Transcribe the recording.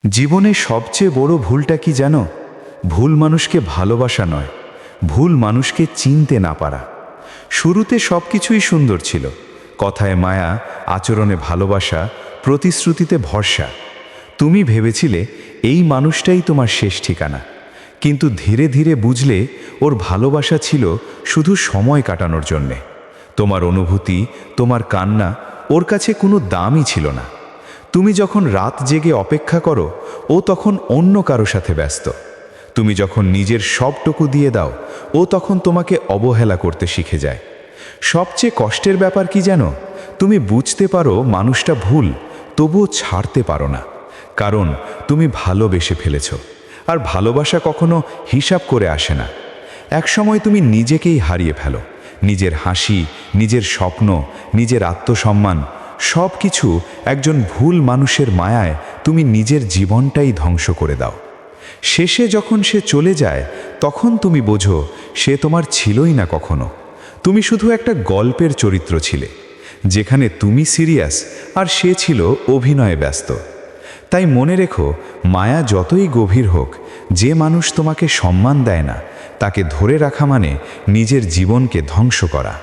জীবনে সবচেয়ে বড় ভুলটা কি জানো? ভুল মানুষকে ভালোবাসা নয়, ভুল মানুষকে চিনতে না পারা। শুরুতে সব কিছুই সুন্দর ছিল, কথায় মায়া, আচরণে ভালোবাসা, প্রতিশ্রুতিতে ভরসা। তুমি ভেবেছিলে এই মানুষটাই তোমার শেষ ঠিকানা, কিন্তু ধীরে ধীরে বুঝলে ওর ভালোবাসা ছিল শুধু সময় কাটানোর জন্যে। তোমার অনুভূতি, তোমার কান্না ওর কাছে কোনো দামই ছিল না। তুমি যখন রাত জেগে অপেক্ষা করো, ও তখন অন্য কারো সাথে ব্যস্ত। তুমি যখন নিজের সবটুকু দিয়ে দাও, ও তখন তোমাকে অবহেলা করতে শিখে যায়। সবচেয়ে কষ্টের ব্যাপার কি জানো? তুমি বুঝতে পারো মানুষটা ভুল, তবুও ছাড়তে পারো না, কারণ তুমি ভালোবেসে ফেলেছ। আর ভালোবাসা কখনো হিসাব করে আসে না। একসময় তুমি নিজেকেই হারিয়ে ফেলো, নিজের হাসি, নিজের স্বপ্ন, নিজের আত্মসম্মান, সব কিছু একজন ভুল মানুষের মায়ায় তুমি নিজের জীবনটাই ধ্বংস করে দাও। শেষে যখন সে চলে যায়, তখন তুমি বোঝো সে তোমার ছিলই না কখনো। তুমি শুধু একটা গল্পের চরিত্র ছিলে, যেখানে তুমি সিরিয়াস আর সে ছিল অভিনয়ে ব্যস্ত। তাই মনে রেখো, মায়া যতই গভীর হোক, যে মানুষ তোমাকে সম্মান দেয় না, তাকে ধরে রাখা মানে নিজের জীবনকে ধ্বংস করা।